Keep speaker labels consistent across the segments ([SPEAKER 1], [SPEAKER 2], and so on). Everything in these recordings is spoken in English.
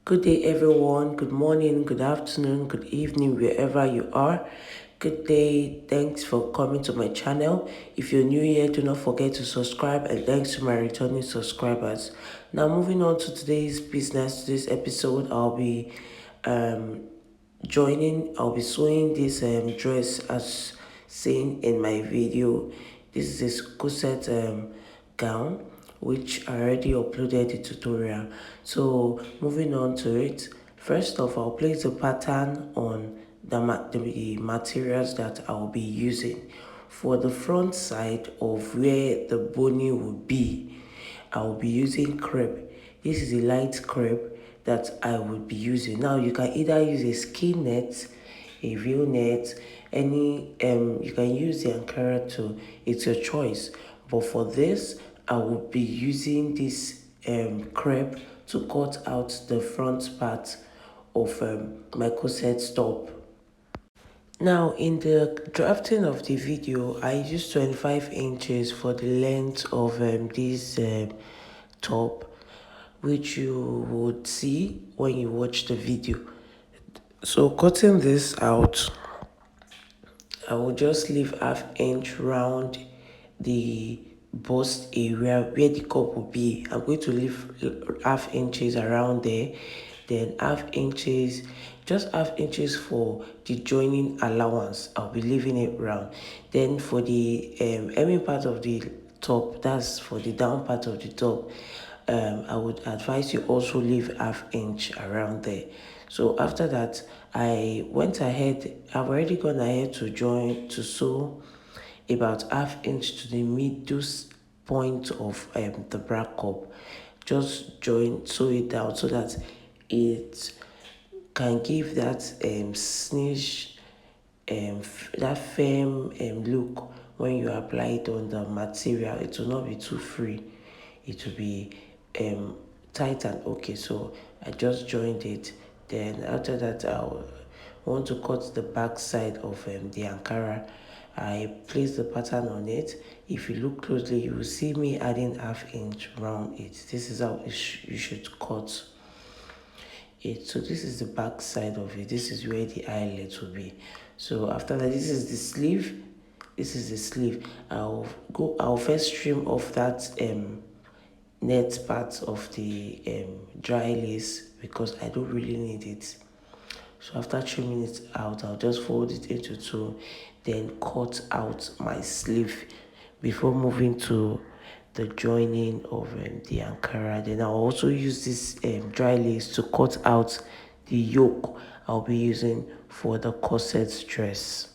[SPEAKER 1] Good day, everyone. Good morning, good afternoon, good evening, wherever you are. Good day. Thanks for coming to my channel. If you're new here, do not forget to subscribe, and thanks to my returning subscribers. Now, moving on to today's episode, um, I'll be sewing this dress as seen in my video. This is a corset gown which I already uploaded the tutorial. So moving on to it, first off, I'll place the pattern on the materials that I'll be using. For the front side of where the boning will be, I'll be using crepe. This is a light crepe that I would be using. Now you can either use a skin net, a real net, you can use the Ankara too. It's your choice. But for this, I will be using this crepe to cut out the front part of my corset top. Now, in the drafting of the video, I used 25 inches for the length of this top, which you would see when you watch the video. So cutting this out, I will just leave half inch round the bust area where the cup will be. I'm going to leave half inches around there, then half inches for the joining allowance. I'll be leaving it round. Then for the hemming part of the top, that's for the down part of the top, I would advise you also leave half inch around there. So after that, I've already gone ahead to sew about half inch to the middle point of the bra cup. Just sew it down so that it can give that snitch, that firm look when you apply it on the material. It will not be too free. It will be tight and okay. So I just joined it. Then after that, I want to cut the back side of the Ankara. I place the pattern on it. If you look closely, you will see me adding half inch round it. This is how you should cut it. So this is the back side of it. This is where the eyelet will be. So after that, this is the sleeve. This is the sleeve. I'll first trim off that net part of the dry lace because I don't really need it. So after trimming it out, I'll just fold it into two, then cut out my sleeve before moving to the joining of the Ankara. Then I'll also use this dry lace to cut out the yoke I'll be using for the corset dress.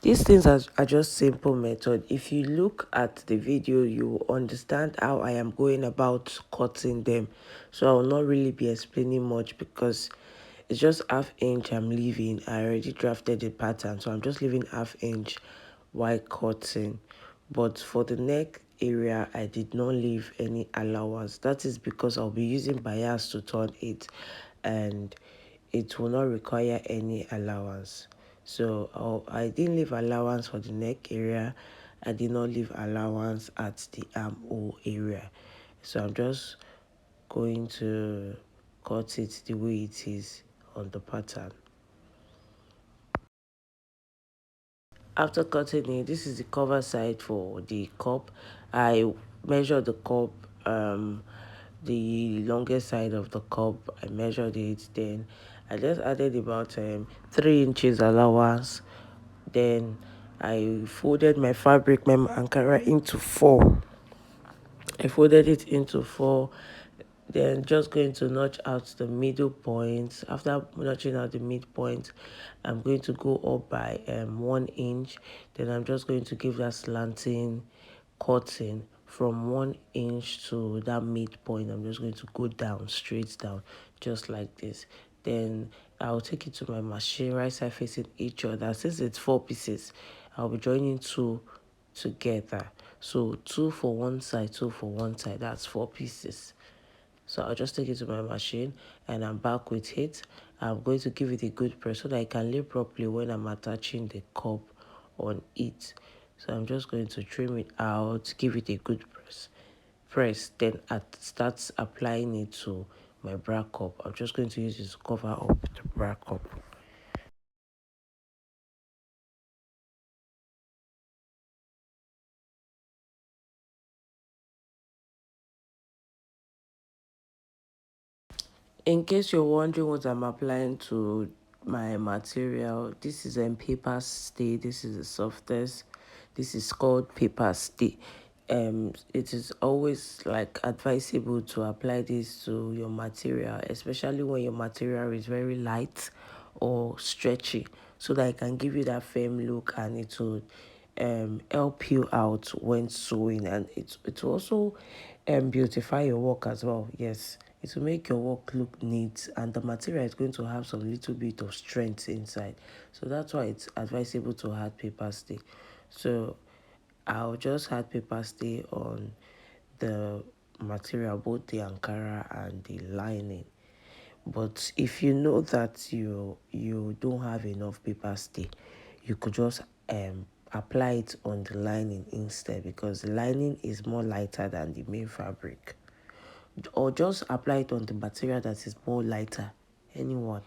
[SPEAKER 1] These things are just simple method. If you look at the video, you will understand how I am going about cutting them. So I will not really be explaining much because it's just half inch I'm leaving. I already drafted the pattern, so I'm just leaving half inch while cutting. But for the neck area, I did not leave any allowance. That is because I'll be using bias to turn it, and it will not require any allowance. So I didn't leave allowance for the neck area. I did not leave allowance at the armhole area. So I'm just going to cut it the way it is on the pattern. After cutting it, this is the cover side for the cup. I measured the cup, the longest side of the cup. I measured it. Then I just added about 3 inches allowance. Then I folded my fabric, my Ankara, into four. I folded it into four. Then just going to notch out the middle point. After notching out the midpoint, I'm going to go up by 1 inch. Then I'm just going to give that slanting cutting from 1 inch to that midpoint. I'm just going to go down, straight down, just like this. Then I'll take it to my machine, right side facing each other. Since it's 4 pieces, I'll be joining two together. So two for one side, two for one side. That's 4 pieces. So I'll just take it to my machine and I'm back with it. I'm going to give it a good press so that I can lay properly when I'm attaching the cup on it. So I'm just going to trim it out, give it a good press, then start applying it to my bra cup. I'm just going to use it to cover up the bra cup. In case you're wondering what I'm applying to my material, this is paper stay. This is the softest. This is called paper stay. It is always like advisable to apply this to your material, especially when your material is very light or stretchy, so that it can give you that firm look and it will help you out when sewing, and it will also beautify your work as well. Yes, it will make your work look neat, and the material is going to have some little bit of strength inside. So that's why it's advisable to add paper stay. So I'll just add paper stay on the material, both the ankara and the lining. But if you know that you don't have enough paper stay, you could just apply it on the lining instead, because the lining is more lighter than the main fabric. Or just apply it on the material that is more lighter. Anyone.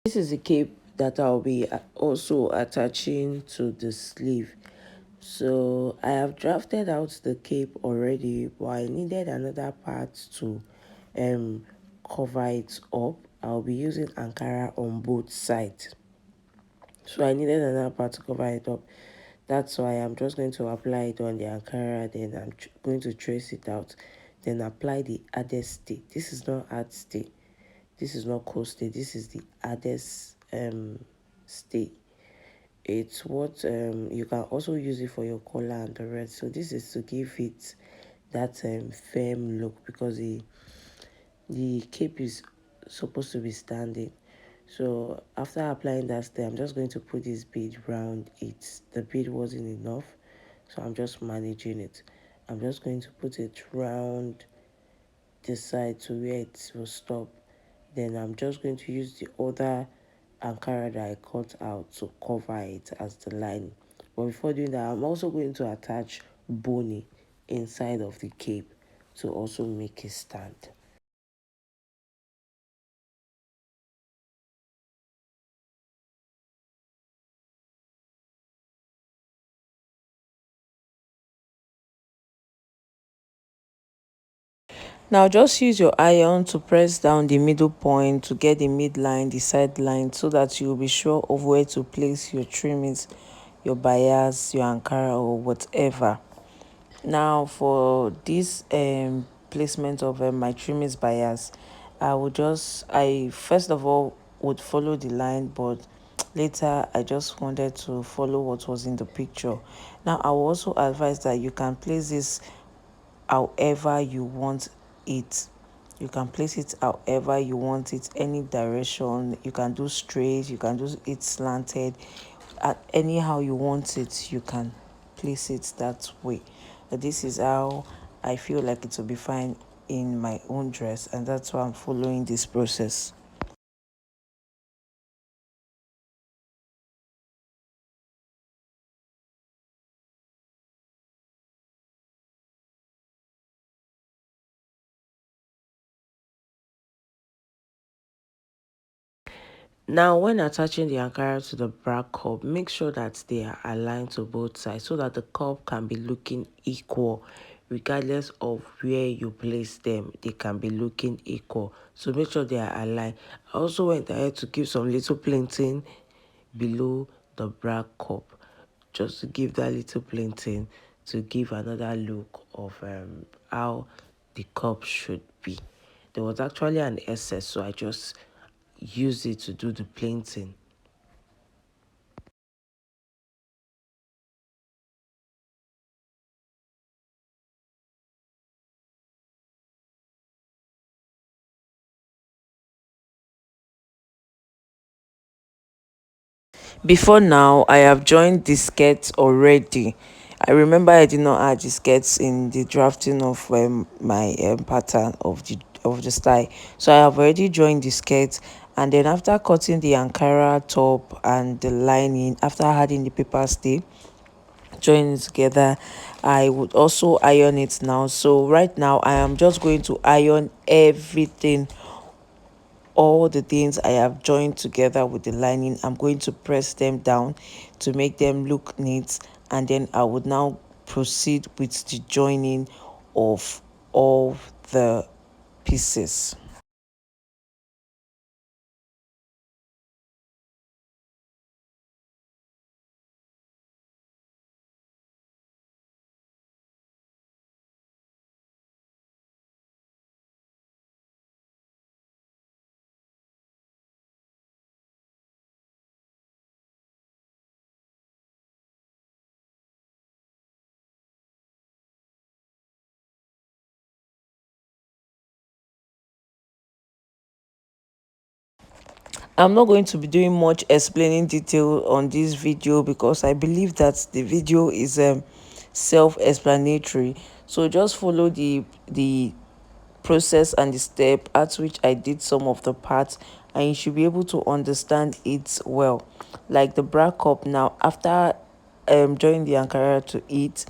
[SPEAKER 1] This is a cape that I'll be also attaching to the sleeve. So I have drafted out the cape already, but I needed another part to cover it up. I'll be using Ankara on both sides. So I needed another part to cover it up. That's why I'm just going to apply it on the Ankara, then I'm going to trace it out. Then apply the added stay. This is not add stay. This is not coast stay. This is the added stay. It's what you can also use it for your collar and the rest. So this is to give it that firm look, because the cape is supposed to be standing. So after applying that stay, I'm just going to put this bead round it. The bead wasn't enough, so I'm just managing it. I'm just going to put it round the side to where it will stop. Then I'm just going to use the other Ankara that I cut out to cover it as the line. But before doing that, I'm also going to attach bony inside of the cape to also make it stand. Now just use your iron to press down the middle point to get the midline, the sideline, so that you'll be sure of where to place your trimmings, your bias, your ankara, or whatever. Now for this placement of my trimmings bias, I first of all would follow the line, but later I just wanted to follow what was in the picture. Now I will also advise that you can place this however you want it. You can place it however you want it, any direction. You can do straight, you can do it slanted, anyhow you want it, you can place it that way. But this is how I feel like it will be fine in my own dress, and that's why I'm following this process. Now, when attaching the Ankara to the bra cup, make sure that they are aligned to both sides so that the cup can be looking equal. Regardless of where you place them, they can be looking equal. So make sure they are aligned. I also went ahead to give some little planting below the bra cup, just to give that little planting to give another look of how the cup should be. There was actually an excess, so I just used it to do the planting. Before now, I have joined the skirts already. I remember I did not add the skirts in the drafting of my pattern of the style. So I have already joined the skirts, and then after cutting the Ankara top and the lining, after adding the paper stay, join it together, I would also iron it now. So right now I am just going to iron everything, all the things I have joined together with the lining. I'm going to press them down to make them look neat, and then I would now proceed with the joining of all the pieces. I'm not going to be doing much explaining detail on this video because I believe that the video is self-explanatory. So just follow the process and the step at which I did some of the parts, and you should be able to understand it well. Like the bra cup now, after joining the Ankara to it,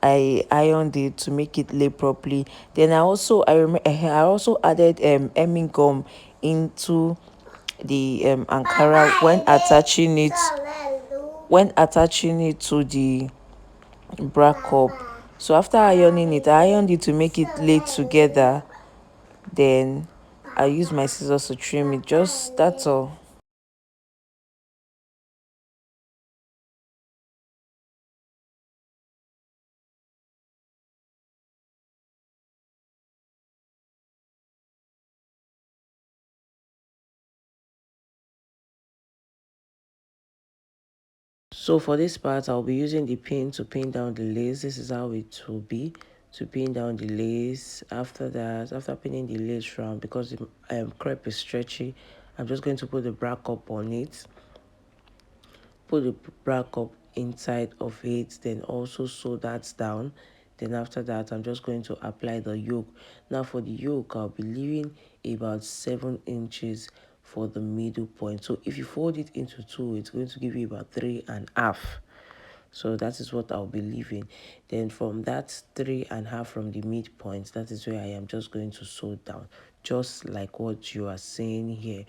[SPEAKER 1] I ironed it to make it lay properly. Then I also added hemming gum into the Ankara when attaching it to the bra cup. So after ironing it, I ironed it to make it lay together. Then I use my scissors to trim it. Just that's all. So for this part, I'll be using the pin to pin down the lace. This is how it will be to pin down the lace. After that, after pinning the lace round, because the crepe is stretchy, I'm just going to put the bra cup on it, put the bra cup inside of it, then also sew that down. Then after that, I'm just going to apply the yoke. Now for the yoke, I'll be leaving about 7 inches for the middle point. So if you fold it into two, it's going to give you about 3.5. So that is what I'll be leaving. Then from that 3.5 from the midpoint, that is where I am just going to sew down, just like what you are seeing here.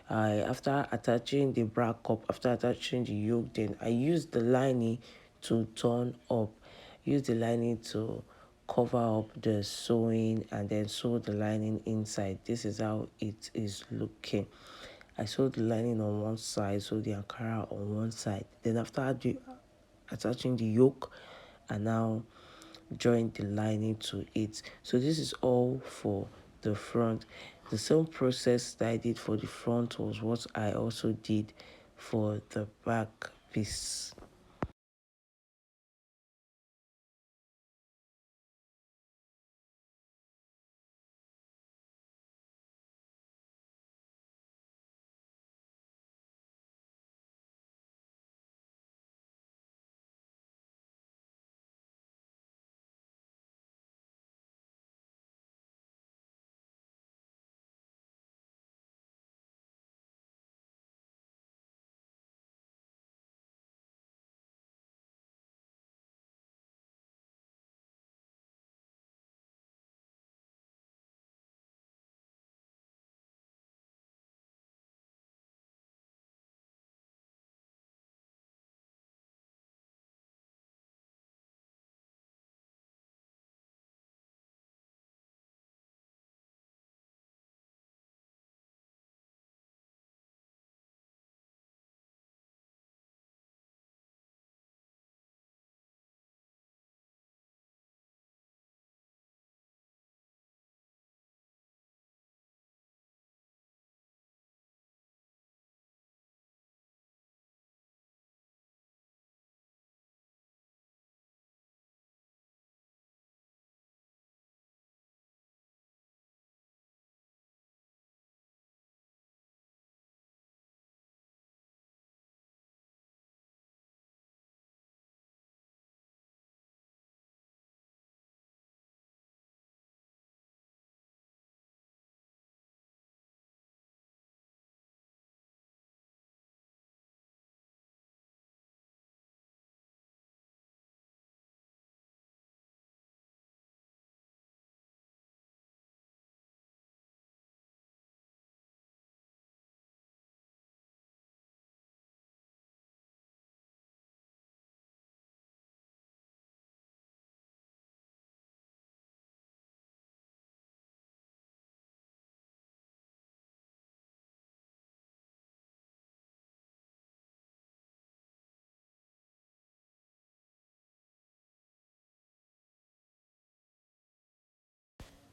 [SPEAKER 1] After attaching the bra cup, after attaching the yoke, then I use the lining to turn up. Use the lining to cover up the sewing and then sew the lining inside. This is how it is looking. I sewed the lining on one side, so the Ankara on one side. Then after attaching the yoke, and now join the lining to it. So this is all for the front. The same process that I did for the front was what I also did for the back piece.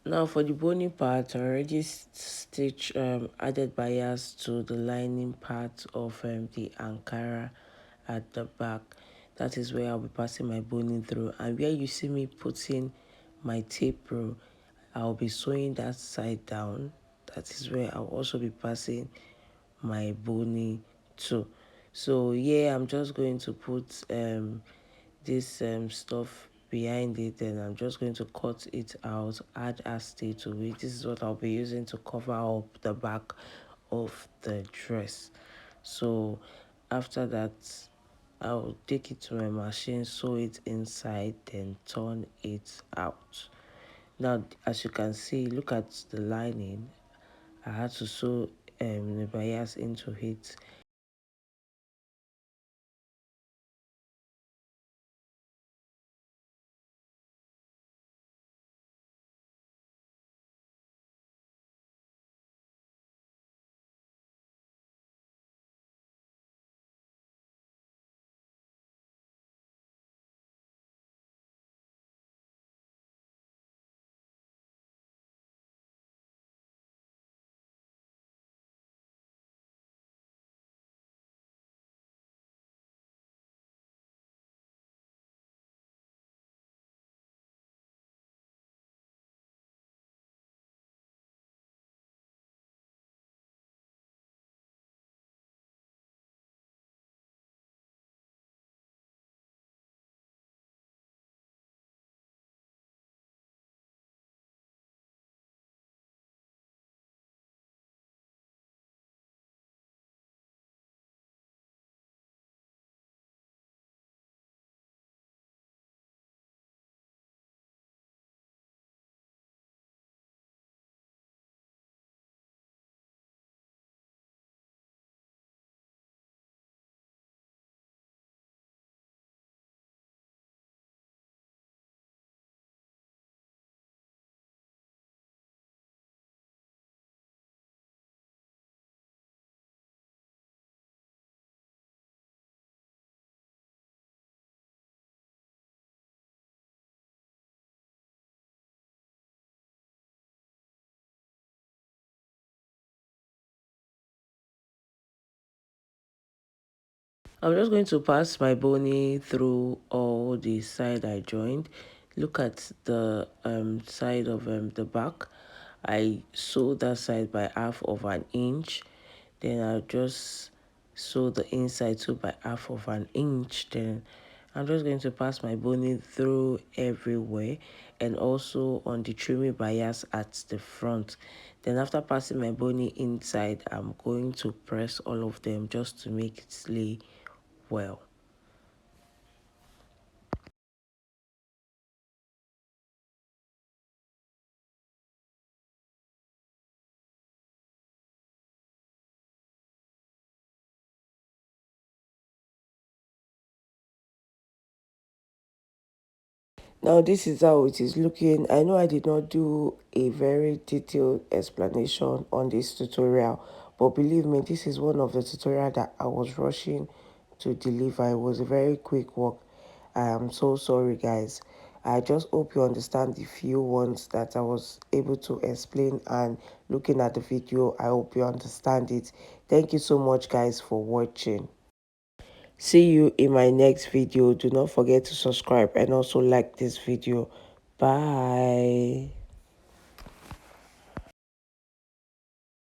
[SPEAKER 1] Now for the bony part, I already stitch added bias to the lining part of the Ankara at the back. That is where I'll be passing my boning through, and where you see me putting my tape row, I'll be sewing that side down. That is where I'll also be passing my boning too. So yeah, I'm just going to put this stuff behind it, and I'm just going to cut it out, add a stay to it. This is what I'll be using to cover up the back of the dress. So after that, I'll take it to my machine, sew it inside, then turn it out. Now as you can see, look at the lining. I had to sew the bias into it. I'm just going to pass my bony through all the side I joined. Look at the side of the back. I sew that side by half of an inch. Then I'll just sew the inside too by half of an inch. Then I'm just going to pass my boning through everywhere and also on the trimming bias at the front. Then after passing my boning inside, I'm going to press all of them just to make it lay well. Now this is how it is looking. I know I did not do a very detailed explanation on this tutorial, but believe me, this is one of the tutorial that I was rushing to deliver. It was a very quick work. I am so sorry guys. I just hope you understand the few ones that I was able to explain, and looking at the video, I hope you understand it. Thank you so much guys for watching. See you in my next video. Do not forget to subscribe and also like this video. Bye.